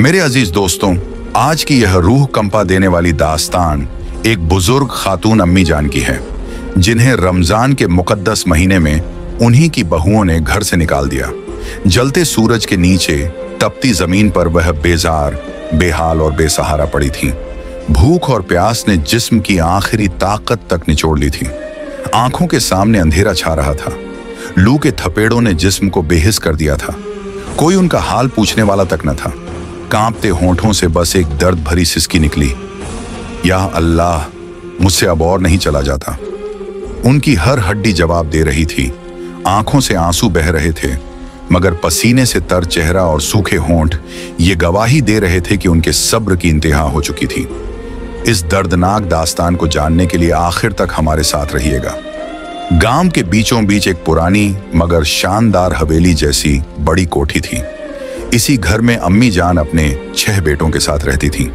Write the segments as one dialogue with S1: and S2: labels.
S1: मेरे अजीज दोस्तों, आज की यह रूह कंपा देने वाली दास्तान एक बुजुर्ग खातून अम्मी जान की है, जिन्हें रमजान के मुकद्दस महीने में उन्हीं की बहुओं ने घर से निकाल दिया। जलते सूरज के नीचे तपती जमीन पर वह बेजार, बेहाल और बेसहारा पड़ी थीं। भूख और प्यास ने जिस्म की आखिरी ताकत तक निचोड़ ली थी। आंखों के सामने अंधेरा छा रहा था। लू के थपेड़ों ने जिस्म को बेहिस कर दिया था। कोई उनका हाल पूछने वाला तक न था। कांपते होंठों से बस एक दर्द भरी सिसकी निकली, या अल्लाह, मुझसे अब और नहीं चला जाता। उनकी हर हड्डी जवाब दे रही थी। आंखों से आंसू बह रहे थे, मगर पसीने से तर चेहरा और सूखे होंठ ये गवाही दे रहे थे कि उनके सब्र की इंतहा हो चुकी थी। इस दर्दनाक दास्तान को जानने के लिए आखिर तक हमारे साथ रहिएगा। गांव के बीचों बीच एक पुरानी मगर शानदार हवेली जैसी बड़ी कोठी थी। इसी घर में अम्मी जान अपने 6 बेटों के साथ रहती थीं।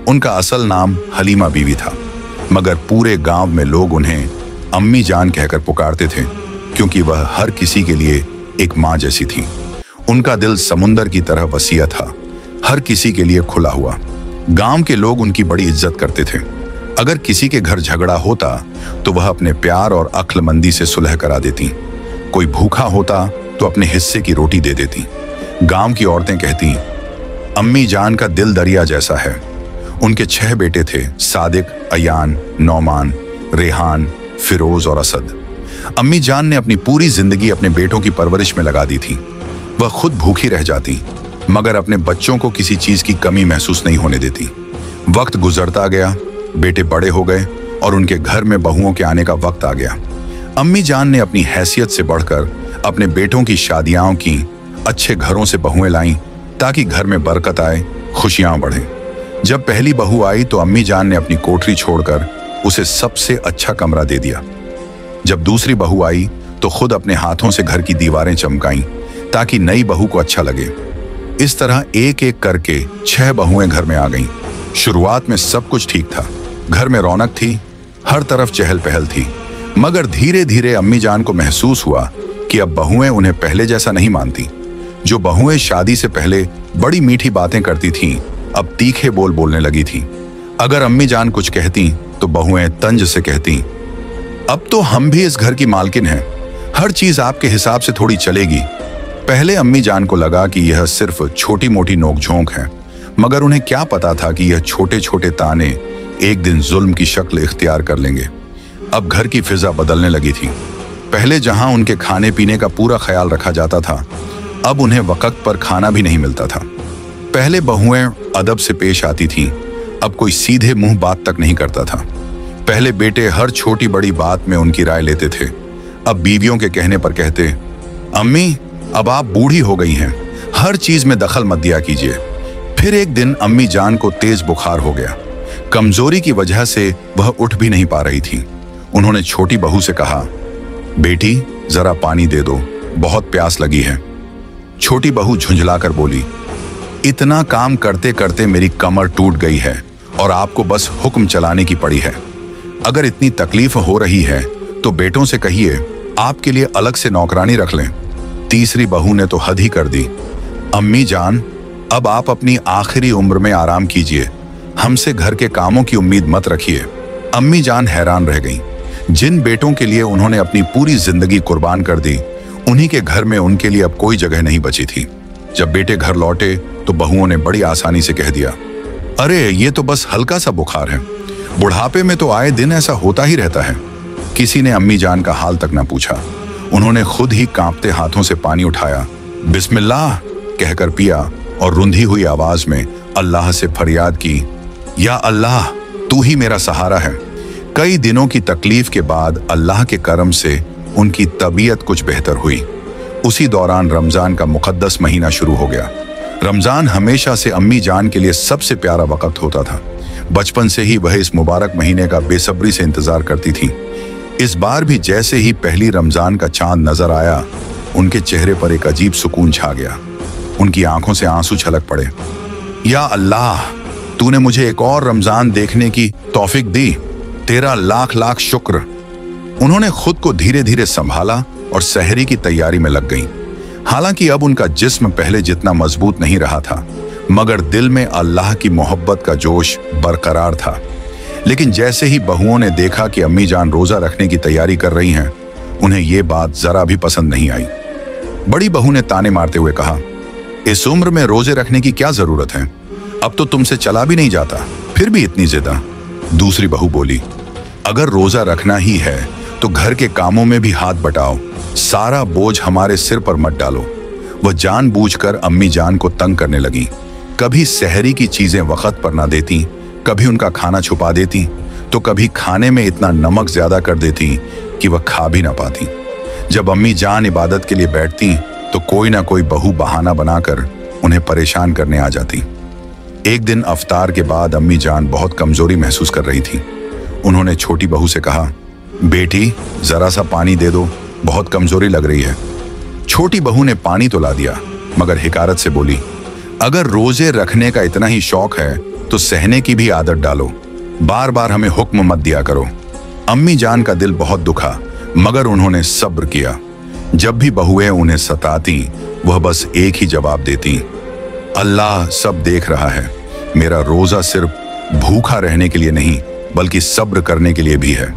S1: उनका असल नाम हलीमा बीवी था, मगर पूरे गांव में लोग उन्हें अम्मी जान कहकर पुकारते थे, क्योंकि वह हर किसी के लिए एक माँ जैसी थी। उनका दिल समुंदर की तरह वसीया था, हर किसी के लिए खुला हुआ। गांव के लोग उनकी बड़ी इज्जत करते थे। अगर किसी के घर झगड़ा होता तो वह अपने प्यार और अक्लमंदी से सुलह करा देती। कोई भूखा होता तो अपने हिस्से की रोटी दे देती। गांव की औरतें कहती, अम्मी जान का दिल दरिया जैसा है। उनके 6 बेटे थे, सादिक, अयान, नौमान, रेहान, फिरोज और असद। अम्मी जान ने अपनी पूरी जिंदगी अपने बेटों की परवरिश में लगा दी थी। वह खुद भूखी रह जाती, मगर अपने बच्चों को किसी चीज की कमी महसूस नहीं होने देती। वक्त गुजरता गया, बेटे बड़े हो गए और उनके घर में बहुओं के आने का वक्त आ गया। अम्मी जान ने अपनी हैसियत से बढ़कर अपने बेटों की शादियां की, अच्छे घरों से बहुएं लाईं ताकि घर में बरकत आए, खुशियां बढ़ें। जब पहली बहू आई तो अम्मी जान ने अपनी कोठरी छोड़कर उसे सबसे अच्छा कमरा दे दिया। जब दूसरी बहू आई तो खुद अपने हाथों से घर की दीवारें चमकाईं ताकि नई बहू को अच्छा लगे। इस तरह एक एक करके 6 बहुएं घर में आ गईं। शुरुआत में सब कुछ ठीक था, घर में रौनक थी, हर तरफ चहल पहल थी। मगर धीरे धीरे अम्मी जान को महसूस हुआ कि अब बहुएं उन्हें पहले जैसा नहीं मानती। जो बहुएं शादी से पहले बड़ी मीठी बातें करती थीं, अब तीखे बोल बोलने लगी थीं। अगर अम्मी जान कुछ कहती तो बहुएं तंज से कहती, अब तो हम भी इस घर की मालकिन हैं, हर चीज आपके हिसाब से थोड़ी चलेगी। पहले अम्मी जान को लगा कि यह सिर्फ छोटी मोटी नोकझोंक है, मगर उन्हें क्या पता था कि यह छोटे छोटे ताने एक दिन जुल्म की शक्ल इख्तियार कर लेंगे। अब घर की फिजा बदलने लगी थी। पहले जहां उनके खाने पीने का पूरा ख्याल रखा जाता था, अब उन्हें वक्त पर खाना भी नहीं मिलता था। पहले बहुएं अदब से पेश आती थीं, अब कोई सीधे मुंह बात तक नहीं करता था। पहले बेटे हर छोटी बड़ी बात में उनकी राय लेते थे, अब बीवियों के कहने पर कहते, अम्मी अब आप बूढ़ी हो गई हैं, हर चीज में दखल मत दिया कीजिए। फिर एक दिन अम्मी जान को तेज बुखार हो गया। कमजोरी की वजह से वह उठ भी नहीं पा रही थी। उन्होंने छोटी बहू से कहा, बेटी जरा पानी दे दो, बहुत प्यास लगी है। छोटी बहू झुंझलाकर बोली, इतना काम करते करते मेरी कमर टूट गई है और आपको बस हुक्म चलाने की पड़ी है। अगर इतनी तकलीफ हो रही है तो बेटों से कहिए आपके लिए अलग से नौकरानी रख लें। तीसरी बहू ने तो हद ही कर दी, अम्मी जान अब आप अपनी आखिरी उम्र में आराम कीजिए, हमसे घर के कामों की उम्मीद मत रखिए। अम्मी जान हैरान रह गईं। जिन बेटों के लिए उन्होंने अपनी पूरी जिंदगी कुर्बान कर दी, उन्हीं के घर में उनके लिए अब कोई जगह नहीं बची थी। जब बेटे घर लौटे तो बहुओं ने बड़ी आसानी से कह दिया, अरे ये तो बस हल्का सा बुखार है, बुढ़ापे में तो आए दिन ऐसा होता ही रहता है। किसी ने अम्मी जान का हाल तक न पूछा। उन्होंने खुद ही कांपते हाथों से पानी उठाया, बिस्मिल्लाह कहकर पिया और रुंधी हुई आवाज में अल्लाह से फरियाद की, या अल्लाह तू ही मेरा सहारा है। कई दिनों की तकलीफ के बाद अल्लाह के करम से उनकी तबीयत कुछ बेहतर हुई। उसी दौरान रमजान का मुकद्दस महीना शुरू हो गया। रमजान हमेशा से अम्मी जान के लिए सबसे प्यारा वक्त होता था। बचपन से ही वह इस मुबारक महीने का बेसब्री से इंतजार करती थी। इस बार भी जैसे ही पहली रमजान का चांद नजर आया, उनके चेहरे पर एक अजीब सुकून छा गया। उनकी आंखों से आंसू छलक पड़े। या अल्लाह, तूने मुझे एक और रमजान देखने की तौफीक दी, तेरा लाख लाख शुक्र। उन्होंने खुद को धीरे धीरे संभाला और सहरी की तैयारी में लग गईं। हालांकि अब उनका जिस्म पहले जितना मजबूत नहीं रहा था, मगर दिल में अल्लाह की मोहब्बत का जोश बरकरार था। लेकिन जैसे ही बहुओं ने देखा कि अम्मी जान रोजा रखने की तैयारी कर रही हैं, उन्हें ये बात जरा भी पसंद नहीं आई। बड़ी बहू ने ताने मारते हुए कहा, इस उम्र में रोजे रखने की क्या जरूरत है? अब तो तुमसे चला भी नहीं जाता, फिर भी इतनी जिद्दा। दूसरी बहू बोली, अगर रोजा रखना ही है तो घर के कामों में भी हाथ बटाओ, सारा बोझ हमारे सिर पर मत डालो। वह जानबूझकर अम्मी जान को तंग करने लगी। कभी सहरी की चीजें वक्त पर ना देती, कभी उनका खाना छुपा देती, तो कभी खाने में इतना नमक ज्यादा कर देती कि वह खा भी ना पाती। जब अम्मी जान इबादत के लिए बैठती तो कोई ना कोई बहू बहाना बनाकर उन्हें परेशान करने आ जाती। एक दिन अफ्तार के बाद अम्मी जान बहुत कमजोरी महसूस कर रही थी। उन्होंने छोटी बहू से कहा, बेटी जरा सा पानी दे दो, बहुत कमजोरी लग रही है। छोटी बहू ने पानी तो ला दिया, मगर हिकारत से बोली, अगर रोजे रखने का इतना ही शौक है तो सहने की भी आदत डालो, बार बार हमें हुक्म मत दिया करो। अम्मी जान का दिल बहुत दुखा, मगर उन्होंने सब्र किया। जब भी बहुएं उन्हें सताती, वह बस एक ही जवाब देती, अल्लाह सब देख रहा है। मेरा रोजा सिर्फ भूखा रहने के लिए नहीं, बल्कि सब्र करने के लिए भी है।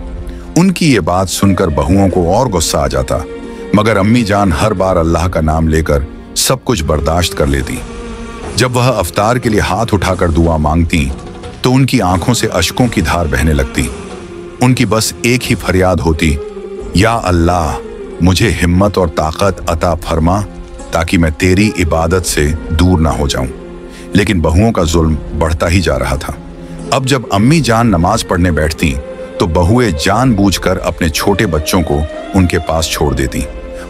S1: उनकी ये बात सुनकर बहुओं को और गुस्सा आ जाता, मगर अम्मी जान हर बार अल्लाह का नाम लेकर सब कुछ बर्दाश्त कर लेती। जब वह अफ्तार के लिए हाथ उठाकर दुआ मांगती तो उनकी आंखों से अश्कों की धार बहने लगती। उनकी बस एक ही फरियाद होती, या अल्लाह मुझे हिम्मत और ताकत अता फरमा ताकि मैं तेरी इबादत से दूर ना हो जाऊं। लेकिन बहुओं का जुल्म बढ़ता ही जा रहा था। अब जब अम्मी जान नमाज पढ़ने बैठती तो बहुएं जानबूझकर अपने छोटे बच्चों को उनके पास छोड़ देती।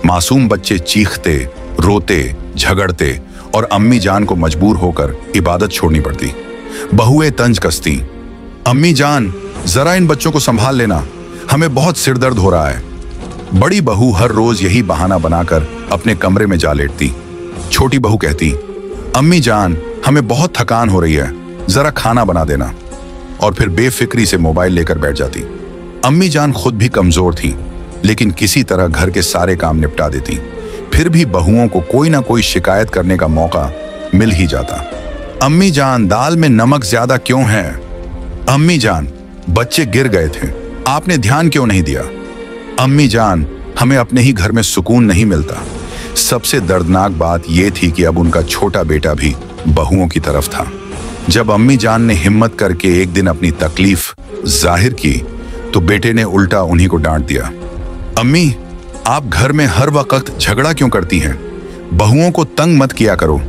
S1: मासूम बच्चे चीखते, रोते, झगड़ते और अम्मी जान को मजबूर होकर इबादत छोड़नी पड़ती। बहुएं तंज कसती, अम्मी जान जरा इन बच्चों को संभाल लेना, हमें बहुत सिरदर्द हो रहा है। बड़ी बहू हर रोज यही बहाना बनाकर अपने कमरे में जा लेटती। छोटी बहू कहती, अम्मी जान हमें बहुत थकान हो रही है, जरा खाना बना देना, और फिर बेफिक्री से मोबाइल लेकर बैठ जाती। अम्मी जान खुद भी कमजोर थी, लेकिन किसी तरह घर के सारे काम निपटा देती। फिर भी बहुओं को कोई ना कोई शिकायत करने का मौका मिल ही जाता। अम्मी जान दाल में नमक ज्यादा क्यों है? अम्मी जान बच्चे गिर गए थे, आपने ध्यान क्यों नहीं दिया? अम्मी जान हमें अपने ही घर में सुकून नहीं मिलता। सबसे दर्दनाक बात यह थी कि अब उनका छोटा बेटा भी बहुओं की तरफ था। जब अम्मी जान ने हिम्मत करके एक दिन अपनी तकलीफ जाहिर की तो बेटे ने उल्टा उन्हीं को डांट दिया, अम्मी आप घर में हर वक्त झगड़ा क्यों करती हैं? बहुओं को तंग मत किया करो।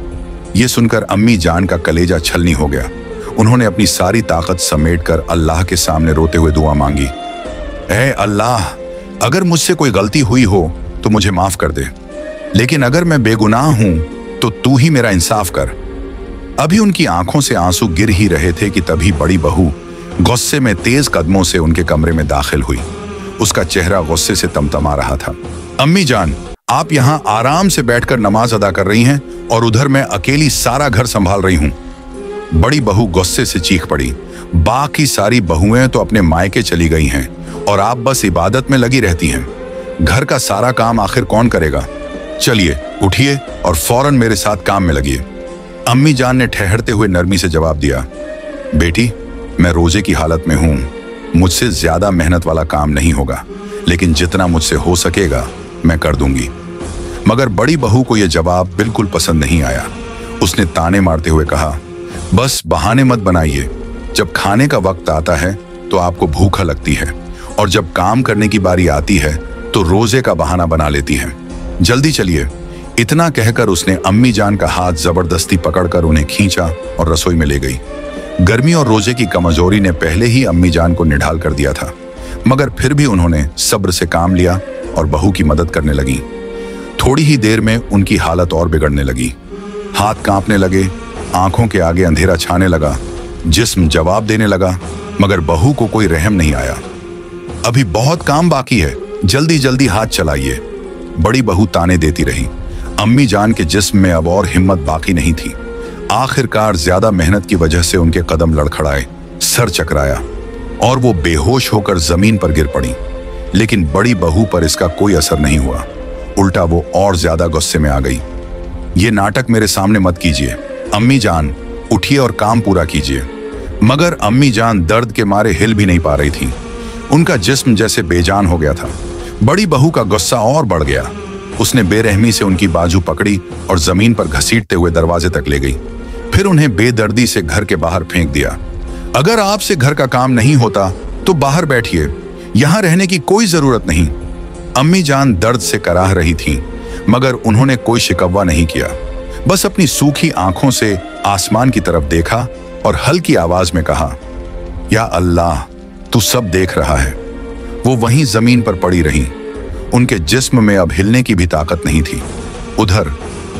S1: यह सुनकर अम्मी जान का कलेजा छलनी हो गया। उन्होंने अपनी सारी ताकत समेटकर अल्लाह के सामने रोते हुए दुआ मांगी, ऐ अल्लाह अगर मुझसे कोई गलती हुई हो तो मुझे माफ कर दे, लेकिन अगर मैं बेगुनाह हूं तो तू ही मेरा इंसाफ कर। अभी उनकी आंखों से आंसू गिर ही रहे थे कि तभी बड़ी बहू गुस्से में तेज कदमों से उनके कमरे में दाखिल हुई। उसका चेहरा गुस्से से तमतमा रहा था। अम्मी जान आप यहाँ आराम से बैठकर नमाज अदा कर रही हैं और उधर मैं अकेली सारा घर संभाल रही हूँ। बड़ी बहू गुस्से से चीख पड़ी, बाकी सारी बहुएं तो अपने मायके चली गई हैं और आप बस इबादत में लगी रहती हैं। घर का सारा काम आखिर कौन करेगा? चलिए उठिए और फौरन मेरे साथ काम में लगिए। अम्मी जान ने ठहरते हुए नरमी से जवाब दिया, बेटी मैं रोजे की हालत में हूं, मुझसे ज्यादा मेहनत वाला काम नहीं होगा, लेकिन जितना मुझसे हो सकेगा मैं कर दूंगी। मगर बड़ी बहू को यह जवाब बिल्कुल पसंद नहीं आया। उसने ताने मारते हुए कहा, बस बहाने मत बनाइए। जब खाने का वक्त आता है तो आपको भूखा लगती है, और जब काम करने की बारी आती है तो रोजे का बहाना बना लेती है। जल्दी चलिए। इतना कहकर उसने अम्मी जान का हाथ जबरदस्ती पकड़कर उन्हें खींचा और रसोई में ले गई। गर्मी और रोजे की कमजोरी ने पहले ही अम्मी जान को निढाल कर दिया था, मगर फिर भी उन्होंने सब्र से काम लिया और बहू की मदद करने लगी। थोड़ी ही देर में उनकी हालत और बिगड़ने लगी। हाथ कांपने लगे, आंखों के आगे अंधेरा छाने लगा, जिस्म जवाब देने लगा, मगर बहू को कोई रहम नहीं आया। अभी बहुत काम बाकी है, जल्दी जल्दी हाथ चलाइए। बड़ी बहू ताने देती रही। अम्मी जान के जिस्म में अब और हिम्मत बाकी नहीं थी। आखिरकार ज्यादा मेहनत की वजह से उनके कदम लड़खड़ाए, सर चकराया और वो बेहोश होकर जमीन पर गिर पड़ी। लेकिन बड़ी बहू पर इसका कोई असर नहीं हुआ, उल्टा वो और ज्यादा गुस्से में आ गई। ये नाटक मेरे सामने मत कीजिए। अम्मी जान उठिए और काम पूरा कीजिए। मगर अम्मी जान दर्द के मारे हिल भी नहीं पा रही थी। उनका जिस्म जैसे बेजान हो गया था। बड़ी बहू का गुस्सा और बढ़ गया। उसने बेरहमी से उनकी बाजू पकड़ी और जमीन पर घसीटते हुए दरवाजे तक ले गई। फिर उन्हें बेदर्दी से घर के बाहर फेंक दिया। अगर आपसे घर का काम नहीं होता तो बाहर बैठिए, यहां रहने की कोई जरूरत नहीं। अम्मी जान दर्द से कराह रही थी, मगर उन्होंने कोई शिकवा नहीं किया। बस अपनी सूखी आंखों से आसमान की तरफ देखा और हल्की आवाज में कहा, या अल्लाह, तू सब देख रहा है। वो वहीं जमीन पर पड़ी रही। उनके जिस्म में अब हिलने की भी ताकत नहीं थी। उधर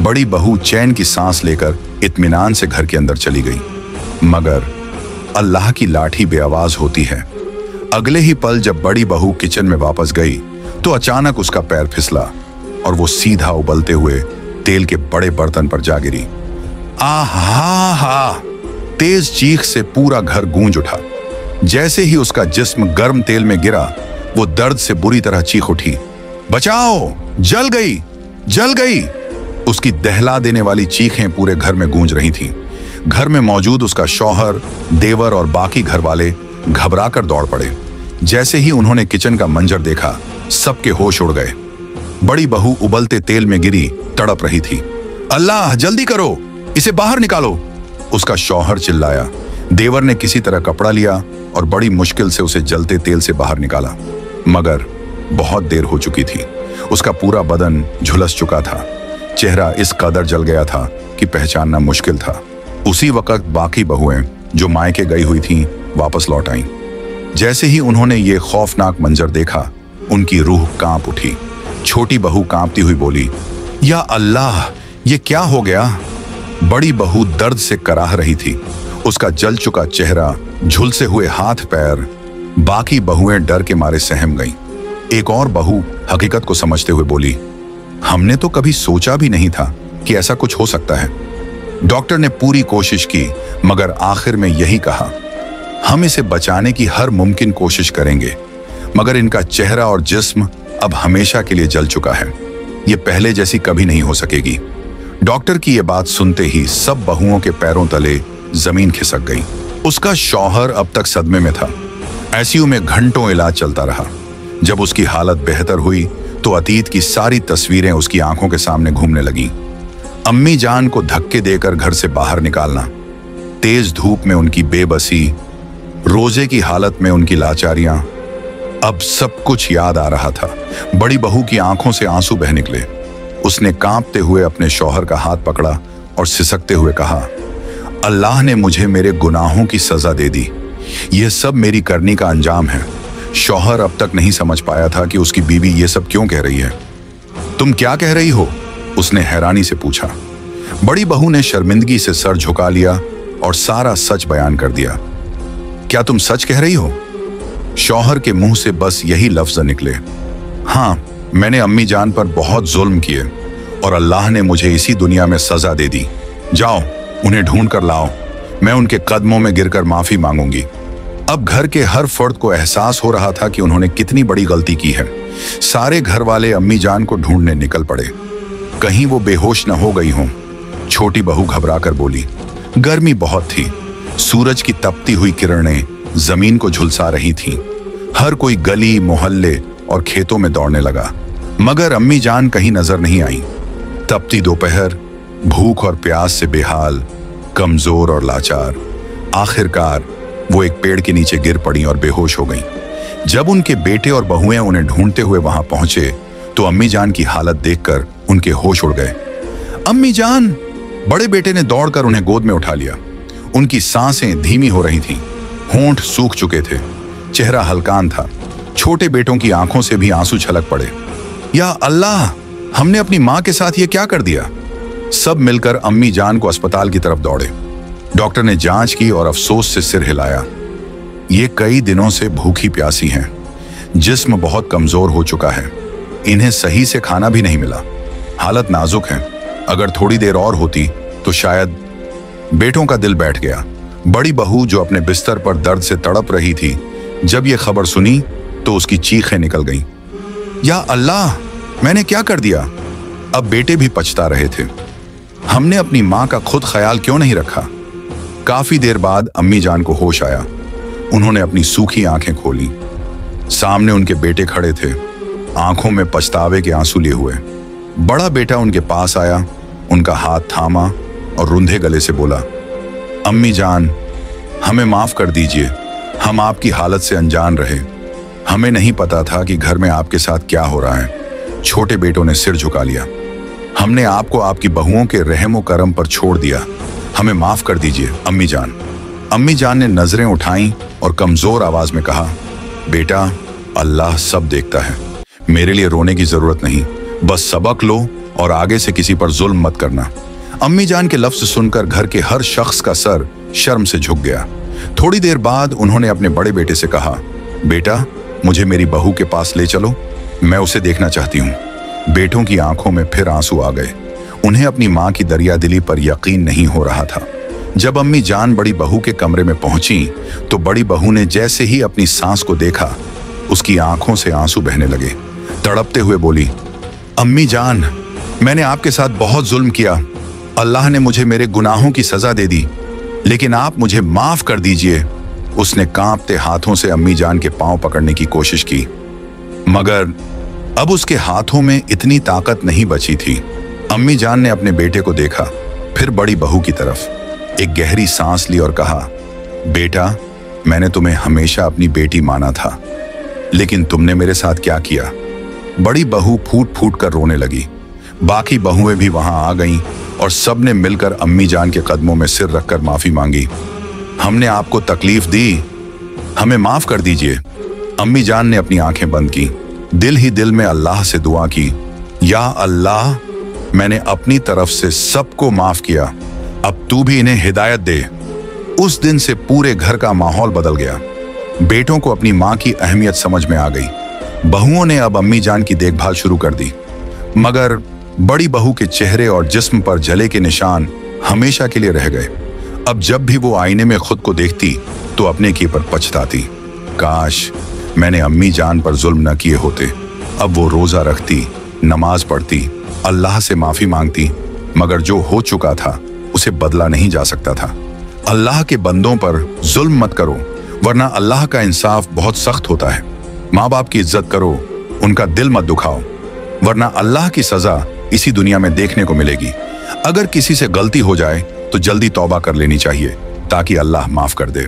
S1: बड़ी बहू चैन की सांस लेकर इत्मीनान से घर के अंदर चली गई। मगर अल्लाह की लाठी बेआवाज होती है। अगले ही पल जब बड़ी बहू किचन में वापस गई तो अचानक उसका पैर फिसला और वो सीधा उबलते हुए तेल के बड़े बर्तन पर जा गिरी। आहा हा! तेज चीख से पूरा घर गूंज उठा। जैसे ही उसका जिस्म गर्म तेल में गिरा, वो दर्द से बुरी तरह चीख उठी, बचाओ, जल गई, जल गई। उसकी दहला देने वाली चीखें पूरे घर में गूंज रही थीं। घर में मौजूद उसका शौहर, देवर और बाकी घर वाले घबराकर दौड़ पड़े। जैसे ही उन्होंने किचन का मंजर देखा, सबके होश उड़ गए। बड़ी बहू उबलते तेल में गिरी तड़प रही थी। अल्लाह, जल्दी करो, इसे बाहर निकालो, उसका शौहर चिल्लाया। देवर ने किसी तरह कपड़ा लिया और बड़ी मुश्किल से उसे जलते तेल से बाहर निकाला। मगर बहुत देर हो चुकी थी। उसका पूरा बदन झुलस चुका था। चेहरा इस कदर जल गया था कि पहचानना मुश्किल था। उसी वक्त बाकी बहुएं जो मायके गई हुई थीं वापस लौट आईं। जैसे ही उन्होंने ये खौफनाक मंजर देखा, उनकी रूह कांप उठी। छोटी बहू कांपती हुई बोली, या अल्लाह, ये क्या हो गया? बड़ी बहू दर्द से कराह रही थी। उसका जल चुका चेहरा, झुलसे हुए हाथ पैर। बाकी बहुएं डर के मारे सहम गईं। एक और बहू हकीकत को समझते हुए बोली, हमने तो कभी सोचा भी नहीं था कि ऐसा कुछ हो सकता है। डॉक्टर ने पूरी कोशिश की, मगर आखिर में यही कहा, हम इसे बचाने की हर मुमकिन कोशिश करेंगे, मगर इनका चेहरा और जिस्म अब हमेशा के लिए जल चुका है। ये पहले जैसी कभी नहीं हो सकेगी। डॉक्टर की ये बात सुनते ही सब बहुओं के पैरों तले जमीन खिसक गई। उसका शौहर अब तक सदमे में था। आईसीयू में घंटों इलाज चलता रहा। जब उसकी हालत बेहतर हुई तो अतीत की सारी तस्वीरें उसकी आंखों के सामने घूमने लगीं। अम्मी जान को धक्के देकर घर से बाहर निकालना, तेज धूप में उनकी बेबसी, रोजे की हालत में उनकी लाचारियां, अब सब कुछ याद आ रहा था। बड़ी बहू की आंखों से आंसू बह निकले। उसने कांपते हुए अपने शौहर का हाथ पकड़ा और सिसकते हुए कहा, अल्लाह ने मुझे मेरे गुनाहों की सजा दे दी। यह सब मेरी करनी का अंजाम है। शौहर अब तक नहीं समझ पाया था कि उसकी बीवी ये सब क्यों कह रही है। तुम क्या कह रही हो? उसने हैरानी से पूछा। बड़ी बहू ने शर्मिंदगी से सर झुका लिया और सारा सच बयान कर दिया। क्या तुम सच कह रही हो? शौहर के मुंह से बस यही लफ्ज निकले, हाँ, मैंने अम्मी जान पर बहुत जुल्म किए और अल्लाह ने मुझे इसी दुनिया में सजा दे दी। जाओ, उन्हें ढूंढ कर लाओ। मैं उनके कदमों में गिरकर माफी मांगूंगी। अब घर के हर फर्द को एहसास हो रहा था कि उन्होंने कितनी बड़ी गलती की है। सारे घर वाले अम्मी जान को ढूंढने निकल पड़े। कहीं वो बेहोश न हो गई हों। छोटी बहू घबराकर बोली, गर्मी बहुत थी। सूरज की तपती हुई किरणें जमीन को झुलसा रही थीं। हर कोई गली, मोहल्ले और खेतों में दौड़ने लगा, मगर अम्मी जान कहीं नजर नहीं आई। तपती दोपहर, भूख और प्यास से बेहाल, कमजोर और लाचार, आखिरकार वो एक पेड़ के नीचे गिर पड़ी और बेहोश हो गईं। जब उनके बेटे और बहुएं उन्हें ढूंढते हुए वहां पहुंचे तो अम्मी जान की हालत देखकर उनके होश उड़ गए। अम्मी जान! बड़े बेटे ने दौड़कर उन्हें गोद में उठा लिया। उनकी सांसें धीमी हो रही थीं, होंठ सूख चुके थे, चेहरा हल्कान था। छोटे बेटों की आंखों से भी आंसू छलक पड़े। या अल्लाह, हमने अपनी मां के साथ ये क्या कर दिया? सब मिलकर अम्मी जान को अस्पताल की तरफ दौड़े। डॉक्टर ने जांच की और अफसोस से सिर हिलाया। ये कई दिनों से भूखी प्यासी हैं, जिस्म बहुत कमजोर हो चुका है, इन्हें सही से खाना भी नहीं मिला, हालत नाजुक है। अगर थोड़ी देर और होती तो शायद। बेटों का दिल बैठ गया। बड़ी बहू जो अपने बिस्तर पर दर्द से तड़प रही थी, जब ये खबर सुनी तो उसकी चीखें निकल गईं। या अल्लाह, मैंने क्या कर दिया? अब बेटे भी पछता रहे थे। हमने अपनी मां का खुद ख्याल क्यों नहीं रखा? काफी देर बाद अम्मी जान को होश आया। उन्होंने अपनी सूखी आंखें खोली। सामने उनके बेटे खड़े थे, आंखों में पछतावे के आंसू लिए हुए। बड़ा बेटा उनके पास आया, उनका हाथ थामा और रुंधे गले से बोला, अम्मी जान, हमें माफ कर दीजिए, हम आपकी हालत से अनजान रहे। हमें नहीं पता था कि घर में आपके साथ क्या हो रहा है। छोटे बेटों ने सिर झुका लिया। हमने आपको आपकी बहुओं के रहमो करम पर छोड़ दिया, हमें माफ कर दीजिए अम्मी जान। अम्मी जान ने नजरें उठाईं और कमजोर आवाज में कहा, बेटा, अल्लाह सब देखता है, मेरे लिए रोने की जरूरत नहीं, बस सबक लो और आगे से किसी पर जुल्म मत करना। अम्मी जान के लफ्ज सुनकर घर के हर शख्स का सर शर्म से झुक गया। थोड़ी देर बाद उन्होंने अपने बड़े बेटे से कहा, बेटा, मुझे मेरी बहू के पास ले चलो, मैं उसे देखना चाहती हूँ। बेटों की आंखों में फिर आंसू आ गए। उन्हें अपनी मां की दरियादिली पर यकीन नहीं हो रहा था। जब अम्मी जान बड़ी बहू के कमरे में पहुंची तो बड़ी बहू ने जैसे ही अपनी सास को देखा, उसकी आंखों से आंसू बहने लगे। तड़पते हुए बोली, अम्मी जान, मैंने आपके साथ बहुत जुल्म किया। अल्लाह ने मुझे मेरे गुनाहों की सजा दे दी, लेकिन आप मुझे माफ कर दीजिए। उसने कांपते हाथों से अम्मी जान के पांव पकड़ने की कोशिश की, मगर अब उसके हाथों में इतनी ताकत नहीं बची थी। अम्मी जान ने अपने बेटे को देखा, फिर बड़ी बहू की तरफ, एक गहरी सांस ली और कहा, बेटा, मैंने तुम्हें हमेशा अपनी बेटी माना था, लेकिन तुमने मेरे साथ क्या किया। बड़ी बहू फूट फूट कर रोने लगी। बाकी बहुएं भी वहां आ गईं और सबने मिलकर अम्मी जान के कदमों में सिर रखकर माफी मांगी। हमने आपको तकलीफ दी, हमें माफ कर दीजिए। अम्मी जान ने अपनी आंखें बंद की, दिल ही दिल में अल्लाह से दुआ की, या अल्लाह, मैंने अपनी तरफ से सबको माफ किया, अब तू भी इन्हें हिदायत दे। उस दिन से पूरे घर का माहौल बदल गया। बेटों को अपनी मां की अहमियत समझ में आ गई। बहुओं ने अब अम्मी जान की देखभाल शुरू कर दी, मगर बड़ी बहू के चेहरे और जिस्म पर जले के निशान हमेशा के लिए रह गए। अब जब भी वो आईने में खुद को देखती तो अपने की पर पछताती, काश मैंने अम्मी जान पर जुल्म न किए होते। अब वो रोजा रखती, नमाज पढ़ती, अल्लाह से माफी मांगती, मगर जो हो चुका था उसे बदला नहीं जा सकता था। अल्लाह के बंदों पर जुल्म मत करो, वरना अल्लाह का इंसाफ बहुत सख्त होता है। माँ बाप की इज्जत करो, उनका दिल मत दुखाओ, वरना अल्लाह की सजा इसी दुनिया में देखने को मिलेगी। अगर किसी से गलती हो जाए तो जल्दी तौबा कर लेनी चाहिए ताकि अल्लाह माफ कर दे।